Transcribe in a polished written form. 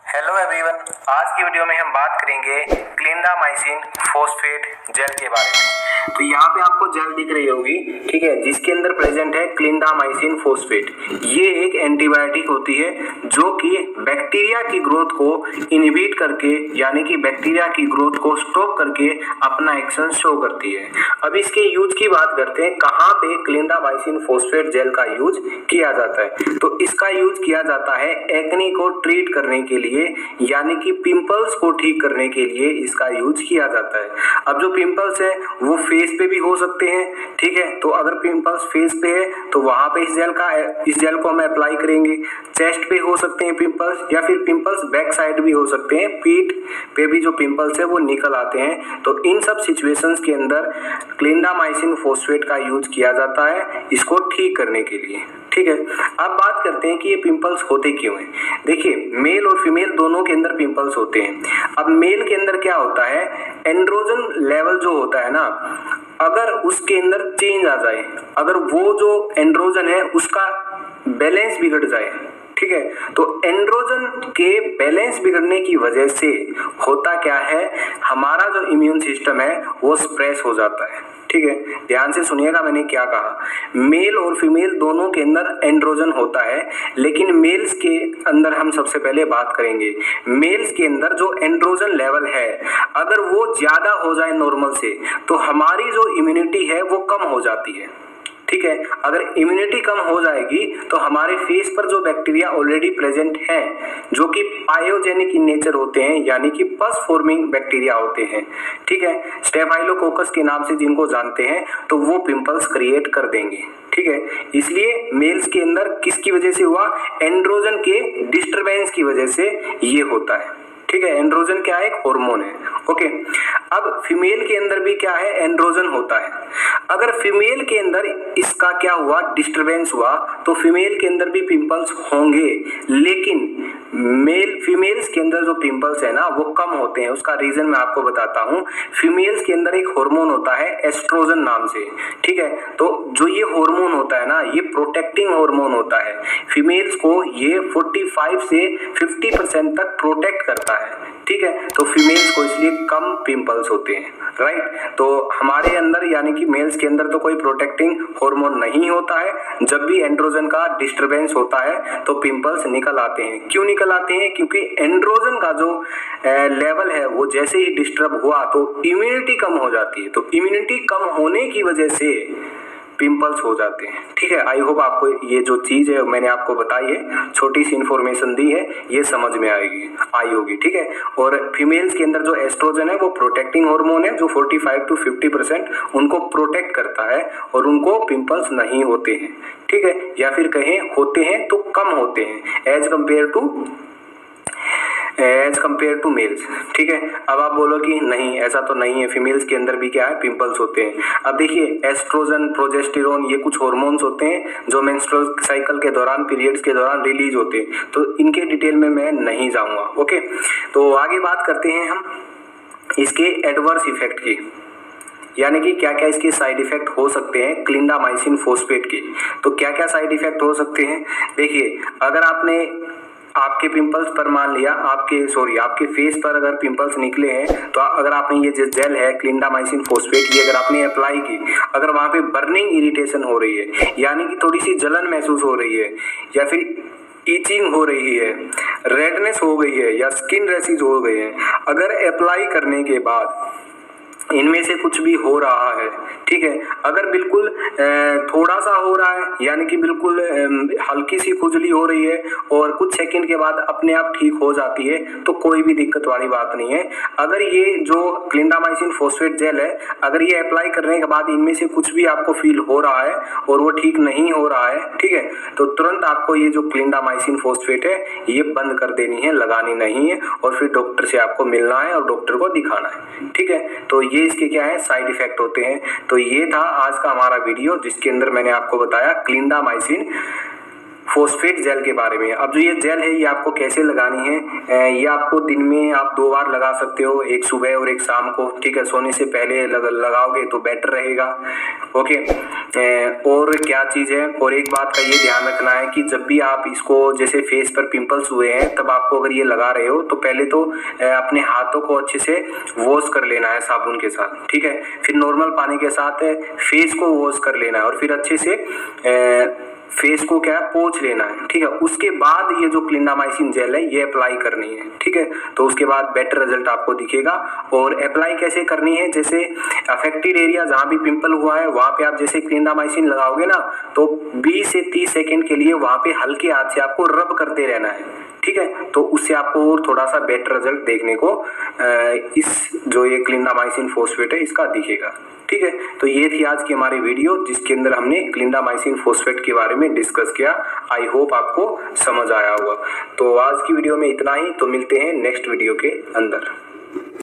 Hello everyone, आज की video में हम बात करेंगे क्लिंडामाइसिन फॉस्फेट जेल के बारे में। तो यहाँ पे आपको जेल दिख रही होगी, ठीक है, जिसके अंदर प्रेजेंट है क्लिंडामाइसिन फॉस्फेट। ये एक एंटीबायोटिक होती है जो कि बैक्टीरिया की ग्रोथ को इनहिबिट करके, यानी कि बैक्टीरिया की ग्रोथ को स्टॉप करके अपना एक्शन शो करती है। अब इसके यूज की बात करते हैं, कहाँ पे क्लिंडामाइसिन फॉस्फेट जेल का यूज किया जाता है। तो इसका यूज किया जाता है एक्ने को ट्रीट करने के लिए, यानी कि पिंपल्स को ठीक करने के लिए इसका यूज किया जाता है। अब जो पिंपल्स है वो फेस पे भी हो सकते हैं, ठीक है। तो अगर पिंपल्स फेस पे है तो वहां पे इस जेल को हम अप्लाई करेंगे। चेस्ट पे हो सकते हैं पिंपल्स, या फिर पिंपल्स बैक साइड भी हो सकते हैं, पीठ पे भी जो पिंपल्स है वो निकल आते हैं। तो इन सब सिचुएशंस के अंदर क्लिंडामाइसिन फॉस्फेट का यूज किया जाता है इसको ठीक करने के लिए, ठीक है। अब बात करते हैं कि ये पिंपल्स होते क्यों हैं। देखिए, मेल और फीमेल दोनों के अंदर पिंपल्स होते हैं। अब मेल के अंदर क्या होता है, एंड्रोजन लेवल जो होता है ना, अगर उसके अंदर चेंज आ जाए, अगर वो जो एंड्रोजन है उसका बैलेंस बिगड़ जाए, ठीक है, तो एंड्रोजन के बैलेंस बिगड़ने की वजह से होता क्या है, हमारा जो इम्यून सिस्टम है वो स्प्रेस हो जाता है, ठीक है। ध्यान से सुनिएगा मैंने क्या कहा। मेल और फीमेल दोनों के अंदर एंड्रोजन होता है, लेकिन मेल्स के अंदर हम सबसे पहले बात करेंगे। मेल्स के अंदर जो एंड्रोजन लेवल है, अगर वो ज्यादा हो जाए नॉर्मल से, तो हमारी जो इम्यूनिटी है वो कम हो जाती है, ठीक है। अगर इम्यूनिटी कम हो जाएगी तो हमारे फेस पर जो बैक्टीरिया ऑलरेडी प्रेजेंट है, जो कि पायोजेनिक इन नेचर होते हैं, यानी कि पस फॉर्मिंग बैक्टीरिया होते हैं, ठीक है, स्टेफाइलोकोकस के नाम से जिनको जानते हैं, तो वो पिंपल्स क्रिएट कर देंगे, ठीक है। इसलिए मेल्स के अंदर किसकी वजह से हुआ, एंड्रोजन के डिस्टरबेंस की वजह से ये होता है, ठीक है। एंड्रोजन क्या है, एक हार्मोन है, ओके। अब फीमेल के अंदर भी क्या है, एंड्रोजन होता है। अगर फीमेल के अंदर इसका क्या हुआ, डिस्टरबेंस हुआ, तो फीमेल के अंदर भी पिंपल्स होंगे, लेकिन फीमेल्स के अंदर जो पिंपल्स है ना वो कम होते हैं। उसका रीजन मैं आपको बताता हूँ। फीमेल्स के अंदर एक हार्मोन होता है एस्ट्रोजन नाम से, ठीक है। तो जो ये हार्मोन होता है ना, ये प्रोटेक्टिंग हार्मोन होता है। फीमेल्स को ये 45 से 50% तक प्रोटेक्ट करता है, ठीक है। तो फीमेल्स को इसलिए कम पिंपल्स होते हैं, राइट। तो हमारे अंदर यानी कि मेल्स के अंदर तो कोई प्रोटेक्टिंग हार्मोन नहीं होता है। जब भी एंड्रोजन का डिस्टरबेंस होता है तो पिंपल्स निकल आते हैं। क्यों निकल आते हैं, क्योंकि एंड्रोजन का जो लेवल है वो जैसे ही डिस्टर्ब हुआ तो इम्यूनिटी कम हो जाती है। तो इम्यूनिटी कम होने की वजह से पिंपल्स हो जाते हैं, ठीक है। आई होप आपको ये जो चीज है मैंने आपको बताई है, छोटी सी इन्फॉर्मेशन दी है, ये समझ में आई होगी, ठीक है। और फीमेल्स के अंदर जो एस्ट्रोजन है वो प्रोटेक्टिंग हार्मोन है, जो 45 to 50% उनको प्रोटेक्ट करता है और उनको पिंपल्स नहीं होते हैं, ठीक है। या फिर कहें होते हैं तो कम होते हैं एज कंपेयर टू मेल्स, ठीक है। अब आप बोलो कि नहीं, ऐसा तो नहीं है, फीमेल्स के अंदर भी क्या है, पिंपल्स होते हैं। अब देखिए, एस्ट्रोजन, प्रोजेस्टेरोन, ये कुछ हार्मोन्स होते हैं जो मेंस्ट्रुअल साइकिल के दौरान, पीरियड्स के दौरान रिलीज होते हैं। तो इनके डिटेल में मैं नहीं जाऊंगा, ओके। तो आगे बात करते हैं हम इसके एडवर्स इफेक्ट की, यानी कि क्या क्या इसके साइड इफेक्ट हो सकते हैं क्लिंडामाइसिन फॉस्फेट के। तो क्या क्या साइड इफेक्ट हो सकते हैं, देखिए, अगर आपके पिंपल्स पर मान लिया आपके फेस पर अगर पिंपल्स निकले हैं, तो अगर आपने ये जो जेल है क्लिंडामाइसिन फॉस्फेट, ये अगर आपने अप्लाई की, अगर वहां पे बर्निंग इरिटेशन हो रही है, यानी कि थोड़ी सी जलन महसूस हो रही है, या फिर ईचिंग हो रही है, रेडनेस हो गई है, या स्किन रैशेज हो गए हैं, अगर अप्लाई करने के बाद इनमें से कुछ भी हो रहा है, ठीक है, अगर बिल्कुल थोड़ा सा हो रहा है, यानी कि बिल्कुल हल्की सी खुजली हो रही है और कुछ सेकंड के बाद अपने आप ठीक हो जाती है, तो कोई भी दिक्कत वाली बात नहीं है। अगर ये जो क्लिंडामाइसिन फॉस्फेट जेल है, अगर ये अप्लाई करने के बाद इनमें से कुछ भी आपको फील हो रहा है और वो ठीक नहीं हो रहा है, ठीक है, तो तुरंत आपको ये जो क्लिंडामाइसिन फॉस्फेट है ये बंद कर देनी है, लगानी नहीं है, और फिर डॉक्टर से आपको मिलना है और डॉक्टर को दिखाना है, ठीक है। तो ये इसके क्या है, साइड इफेक्ट होते हैं। तो ये था आज का हमारा वीडियो, जिसके अंदर मैंने आपको बताया क्लिंडामाइसिन फोस्फेट जेल के बारे में। अब जो ये जेल है ये आपको कैसे लगानी है, ये आपको दिन में आप 2 बार लगा सकते हो, एक सुबह और एक शाम को, ठीक है। सोने से पहले लगाओगे तो बेटर रहेगा, ओके। और क्या चीज़ है, और एक बात का ये ध्यान रखना है कि जब भी आप इसको, जैसे फेस पर पिंपल्स हुए हैं तब आपको अगर ये लगा रहे हो तो पहले तो अपने हाथों को अच्छे से वॉश कर लेना है साबुन के साथ, ठीक है। फिर नॉर्मल पानी के साथ फेस को वॉश कर लेना है और फिर अच्छे से फेस को क्या पोंछ लेना है, ठीक है। उसके बाद ये जो क्लिंडामाइसिन जेल है ये अप्लाई करनी है, ठीक है। तो उसके बाद बेटर रिजल्ट आपको दिखेगा। और अप्लाई कैसे करनी है, जैसे अफेक्टेड एरिया जहाँ भी पिंपल हुआ है वहाँ पे आप जैसे क्लिंडामाइसिन लगाओगे ना तो 20 से 30 सेकेंड के लिए वहाँ पे हल्के हाथ से आपको रब करते रहना है, ठीक है। तो उससे आपको और थोड़ा सा बेटर रिजल्ट देखने को इस जो ये क्लिंडामाइसिन फोस्फेट है इसका दिखेगा, ठीक है। तो ये थी आज की हमारी वीडियो जिसके अंदर हमने क्लिंडामाइसिन फोस्फेट के बारे में डिस्कस किया। आई होप आपको समझ आया होगा। तो आज की वीडियो में इतना ही, तो मिलते हैं नेक्स्ट वीडियो के अंदर।